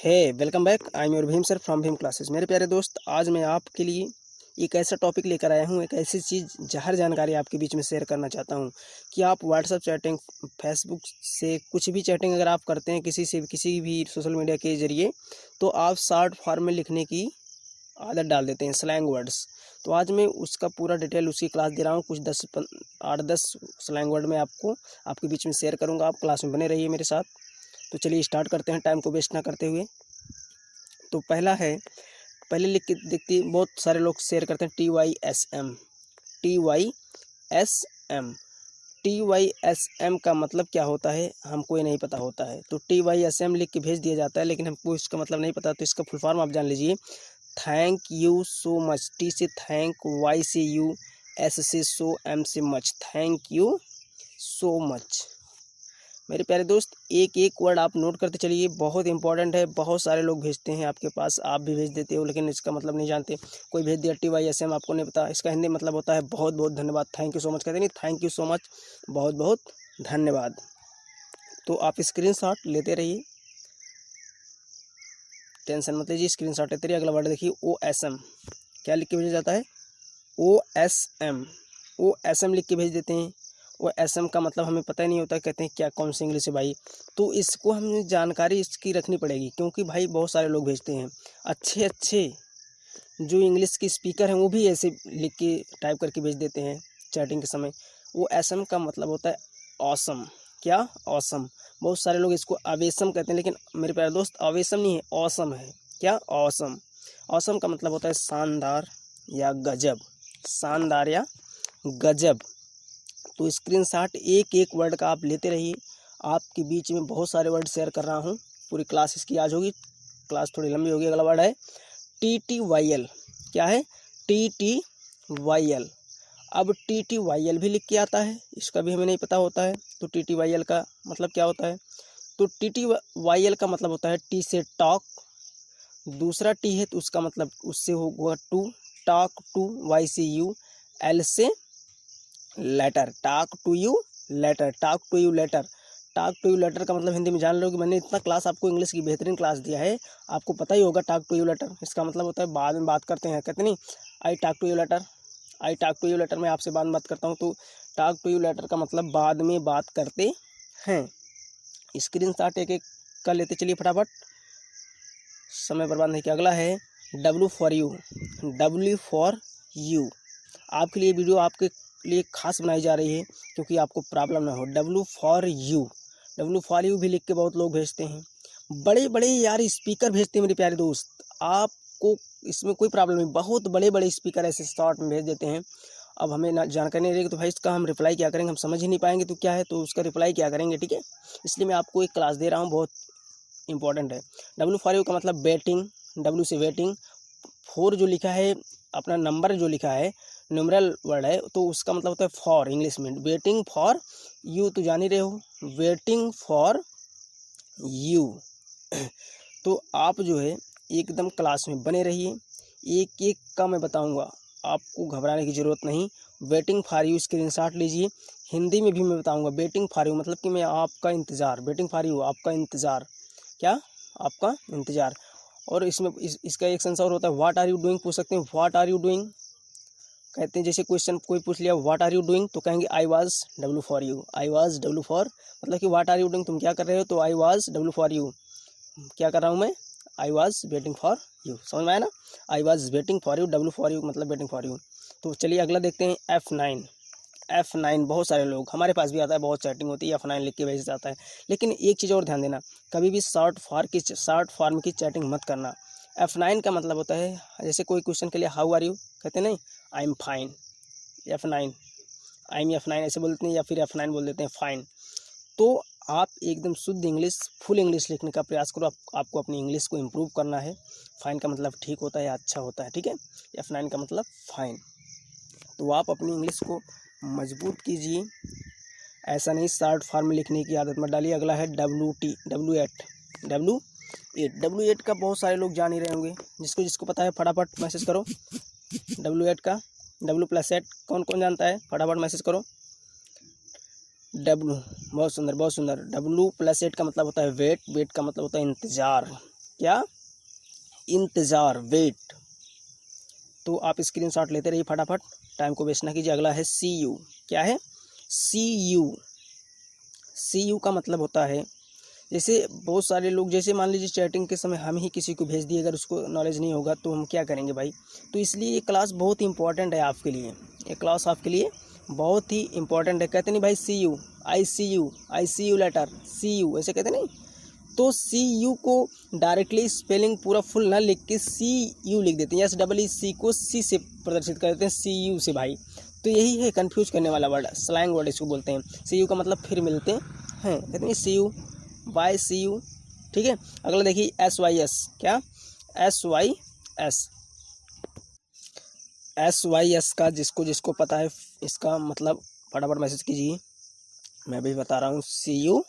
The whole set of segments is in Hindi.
Hey welcome back. I am your Bheem sir from Bheem Classes. मेरे प्यारे दोस्त, आज मैं आपके लिए एक ऐसा टॉपिक लेकर आया हूँ, एक ऐसी चीज़ जहर जानकारी आपके बीच में शेयर करना चाहता हूँ कि आप व्हाट्सअप चैटिंग, फेसबुक से कुछ भी चैटिंग अगर आप करते हैं किसी से, किसी भी सोशल मीडिया के ज़रिए, तो आप शॉर्ट फॉर्म में लिखने की आदत डाल देते हैं, स्लैंग वर्ड्स। तो आज मैं उसका पूरा डिटेल उसकी क्लास दे रहा हूँ। कुछ 8-10 स्लैंग वर्ड में आपके बीच में शेयर करूँगा। आप क्लास में बने रहिए मेरे साथ। तो चलिए स्टार्ट करते हैं, टाइम को वेस्ट ना करते हुए। तो पहला है, पहले लिख के देखते, बहुत सारे लोग शेयर करते हैं TYSM। TYSM TYSM का मतलब क्या होता है हमको ये नहीं पता होता है। तो TYSM लिख के भेज दिया जाता है, लेकिन हमको इसका मतलब नहीं पता। तो इसका फुल फॉर्म आप जान लीजिए। Thank you so much. T से थैंक, Y से यू, S से सो, M से much. Thank you so much. मेरे प्यारे दोस्त, एक एक वर्ड आप नोट करते चलिए, बहुत इंपॉर्टेंट है। बहुत सारे लोग भेजते हैं आपके पास, आप भी भेज देते हो, लेकिन इसका मतलब नहीं जानते। कोई भेज दिया TYSM, आपको नहीं पता इसका हिंदी मतलब होता है बहुत बहुत धन्यवाद। थैंक यू सो मच कहते नहीं, थैंक यू सो मच, बहुत बहुत धन्यवाद। तो आप स्क्रीनशॉट लेते रहिए, टेंशन मत लीजिए, स्क्रीनशॉट लेते रहिए। अगला वर्ड देखिए, OSM। क्या लिख के भेजा जाता है? OSM। OSM लिख के भेज देते हैं। OSM का मतलब हमें पता ही नहीं होता, कहते हैं क्या, कौन सी इंग्लिश है भाई। तो इसको हमें जानकारी इसकी रखनी पड़ेगी, क्योंकि भाई बहुत सारे लोग भेजते हैं। अच्छे अच्छे जो इंग्लिश के स्पीकर हैं वो भी ऐसे लिख के टाइप करके भेज देते हैं चैटिंग के समय। OSM का मतलब होता है ऑसम। क्या? ऑसम। बहुत सारे लोग इसको अवेसम कहते हैं, लेकिन मेरे प्यारे दोस्त, अवेसम नहीं है, ऑसम है। क्या? ऑसम। ऑसम का मतलब होता है शानदार या गजब। शानदार या गजब। तो स्क्रीनशॉट एक एक वर्ड का आप लेते रहिए। आपके बीच में बहुत सारे वर्ड शेयर कर रहा हूँ, पूरी क्लास इसकी आज होगी, क्लास थोड़ी लंबी होगी। अगला वर्ड है TTYL। क्या है? TTYL। अब TTYL भी लिख के आता है, इसका भी हमें नहीं पता होता है। तो TTYL का मतलब क्या होता है? तो TTYL का मतलब होता है T से टॉक, दूसरा T है तो उसका मतलब उससे होगा टू, टॉक टू, Y से यू, L से later, talk to you later, talk to you later. Talk to you later का मतलब हिंदी में जान लो कि मैंने इतना क्लास आपको इंग्लिश की बेहतरीन क्लास दिया है, आपको पता ही होगा। टॉक टू यू लेटर इसका मतलब होता है बाद में बात करते हैं, कहते नहीं I talk to you later. I talk to you later, मैं आपसे बाद में बात करता हूँ। तो टॉक टू यू लेटर का मतलब बाद में बात करते हैं। स्क्रीनशॉट एक एक कर लेते चलिए फटाफट, समय बर्बाद नहीं किया। अगला है W for you. W for you आपके लिए वीडियो आपके लिए खास बनाई जा रही है, क्योंकि आपको प्रॉब्लम ना हो। W for you. W for you भी लिख के बहुत लोग भेजते हैं, बड़े बड़े यार स्पीकर भेजते हैं मेरे प्यारे दोस्त। आपको इसमें कोई प्रॉब्लम नहीं, बहुत बड़े बड़े स्पीकर ऐसे शॉर्ट में भेज देते हैं। अब हमें ना जानकारी नहीं रहेगी तो भाई इसका हम रिप्लाई क्या करेंगे, हम समझ ही नहीं पाएंगे तो क्या है, तो उसका रिप्लाई क्या करेंगे, ठीक है। इसलिए मैं आपको एक क्लास दे रहा हूँ, बहुत इंपॉर्टेंट है। W फॉर यू का मतलब वेटिंग, W से वेटिंग। फोर जो लिखा है, अपना नंबर जो लिखा है, न्यूमरल वर्ड है, तो उसका मतलब होता है फॉर इंग्लिश में। वेटिंग फॉर यू तो जान ही रहे हो, वेटिंग फॉर यू। तो आप जो है एकदम क्लास में बने रहिए, एक एक का मैं बताऊंगा, आपको घबराने की ज़रूरत नहीं। वेटिंग फॉर यू स्क्रीनशॉट लीजिए, हिंदी में भी मैं बताऊंगा। वेटिंग फॉर यू मतलब कि मैं आपका इंतज़ार, वेटिंग फॉर यू आपका इंतज़ार। क्या? आपका इंतज़ार। और इसमें इसका एक सेंस और होता है, व्हाट आर यू डूइंग पूछ सकते हैं। व्हाट आर यू डूइंग कहते हैं, जैसे क्वेश्चन कोई पूछ लिया व्हाट आर यू डूइंग, तो कहेंगे I was W for you. I was W for मतलब कि व्हाट आर यू डूइंग, तुम क्या कर रहे हो, तो I was W for you, क्या कर रहा हूँ मैं, I was waiting for you. समझ में आया ना? I was waiting for you, W for you मतलब वेटिंग फॉर यू। तो चलिए अगला देखते हैं, F9। F9 बहुत सारे लोग, हमारे पास भी आता है, बहुत चैटिंग होती है, F9 लिख के भेज जाता है। लेकिन एक चीज़ और ध्यान देना, कभी भी शॉर्ट फॉर्म की चैटिंग मत करना। F9 का मतलब होता है, जैसे कोई क्वेश्चन के लिए हाउ आर यू कहते नहीं, I am fine. F9, I am F9 ऐसे बोलते हैं, या फिर F9 बोल देते हैं फाइन। तो आप एकदम शुद्ध इंग्लिश, फुल इंग्लिश लिखने का प्रयास करो। आपको अपनी इंग्लिश को इम्प्रूव करना है। फाइन का मतलब ठीक होता है या अच्छा होता है, ठीक है। F9 का मतलब फाइन। तो आप अपनी इंग्लिश को मजबूत कीजिए, ऐसा नहीं शॉर्ट फॉर्म में लिखने की आदत मत डालिए। अगला है W8। W8 का बहुत सारे लोग जान ही रहे होंगे, जिसको जिसको पता है फटाफट मैसेज करो। W8 का, W+8 कौन कौन जानता है, फटाफट मैसेज करो। W, बहुत सुंदर बहुत सुंदर। W+8 का मतलब होता है वेट, वेट का मतलब होता है इंतज़ार। क्या? इंतज़ार, वेट। तो आप स्क्रीनशॉट लेते रहिए फटाफट, टाइम को वेस्ट ना कीजिए। अगला है सी यू। क्या है? सी यू। सी यू का मतलब होता है, जैसे बहुत सारे लोग, जैसे मान लीजिए चैटिंग के समय हम ही किसी को भेज दिए, अगर उसको नॉलेज नहीं होगा तो हम क्या करेंगे भाई? तो इसलिए ये क्लास बहुत ही इंपॉर्टेंट है आपके लिए, ये क्लास आपके लिए बहुत ही इंपॉर्टेंट है। कहते नहीं भाई see you, I see you later, see you ऐसे कहते नहीं। तो सी यू को डायरेक्टली स्पेलिंग पूरा फुल ना लिख के सी यू लिख देते हैं, SEE को सी से प्रदर्शित कर देते हैं, सी यू से भाई। तो यही है कंफ्यूज करने वाला वर्ड, स्लैंग वर्ड इसको बोलते हैं। सी यू का मतलब फिर मिलते हैं, कहते हैं सी यू, बाय सी यू। ठीक है। अगला देखिए SYS। क्या? SYS। SYS का जिसको जिसको पता है इसका मतलब फटाफट मैसेज कीजिए, मैं भी बता रहा हूँ। सी यू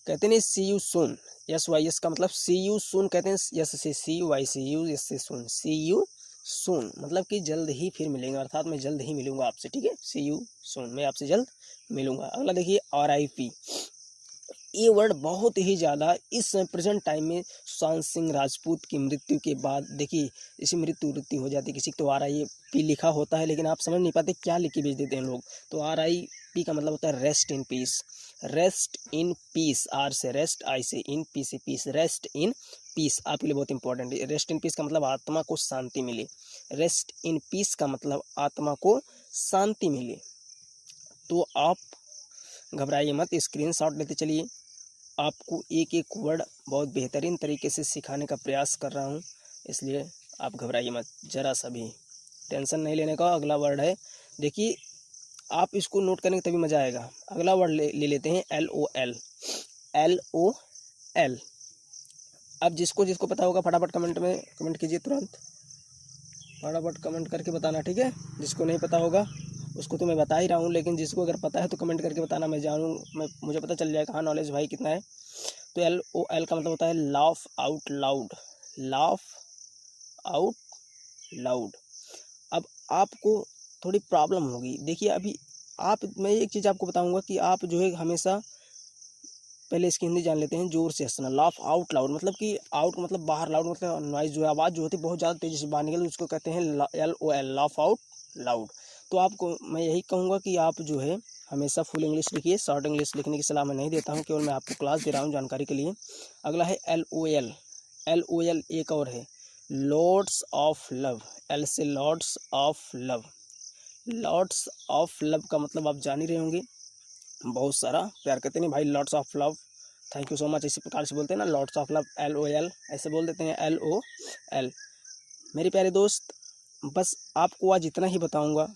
कहते नहीं, सी यू सून। SYS का मतलब सी यू सून कहते हैं, यस से see you, why see you, yes से सून, सी यू सून मतलब कि जल्द ही फिर मिलेंगे, अर्थात मैं जल्द ही मिलूंगा आपसे। ठीक है, सी यू सून, मैं आपसे जल्द मिलूंगा। अगला देखिए RIP। ये वर्ड बहुत ही ज़्यादा इस प्रेजेंट टाइम में सुशांत सिंह राजपूत की मृत्यु के बाद, देखिए इसी मृत्यु हो जाती है किसी तो RIP लिखा होता है, लेकिन आप समझ नहीं पाते क्या लिख के भेज देते हैं लोग। तो RIP का मतलब होता है rest in peace, rest in peace. R से रेस्ट, आई से इन, पी से पीस, रेस्ट इन पीस आपके लिए बहुत इंपॉर्टेंट है। रेस्ट इन पीस का मतलब आत्मा को शांति मिले, रेस्ट इन पीस का मतलब आत्मा को शांति मिले। तो आप घबराइए मत, स्क्रीनशॉट लेते चलिए। आपको एक एक वर्ड बहुत बेहतरीन तरीके से सिखाने का प्रयास कर रहा हूँ, इसलिए आप घबराइए मत, ज़रा सा भी टेंशन नहीं लेने का। अगला वर्ड है, देखिए आप इसको नोट करेंगे तभी मज़ा आएगा। अगला वर्ड ले लेते हैं LOL। LOL। अब जिसको जिसको पता होगा फटाफट कमेंट में कमेंट कीजिए, तुरंत फटाफट कमेंट करके बताना, ठीक है। जिसको नहीं पता होगा उसको तो मैं बता ही रहा हूँ, लेकिन जिसको अगर पता है तो कमेंट करके बताना, मैं जानूँ, मुझे पता चल जाएगा हाँ नॉलेज भाई कितना है। तो LOL का मतलब होता है laugh out loud, laugh out loud. अब आपको थोड़ी प्रॉब्लम होगी, देखिए अभी मैं एक चीज़ आपको बताऊंगा कि आप जो है हमेशा पहले इसकी हिंदी जान लेते हैं। जोर से हंसना, लाफ आउट लाउड मतलब कि आउट मतलब बाहर, लाउड मतलब नॉइज, जो है आवाज़ जो होती है बहुत ज़्यादा तेज़ी से बाहर निकल, उसको कहते हैं LOL, लाफ आउट लाउड। तो आपको मैं यही कहूँगा कि आप जो है हमेशा फुल इंग्लिश लिखिए, शॉर्ट इंग्लिश लिखने की सलाह मैं नहीं देता हूँ, केवल मैं आपको क्लास दे रहा हूँ जानकारी के लिए। अगला है LOL। LOL एक और है लॉर्ड्स ऑफ लव, L से lords of love. Lords of love का मतलब आप जान ही रहे होंगे, बहुत सारा प्यार करते नहीं भाई, lords of love, thank you so much, इसी प्रकार से बोलते हैं ना, लॉर्ड्स ऑफ लव, LOL ऐसे बोल देते हैं, LOL। मेरे प्यारे दोस्त, बस आपको आज इतना ही बताऊंगा,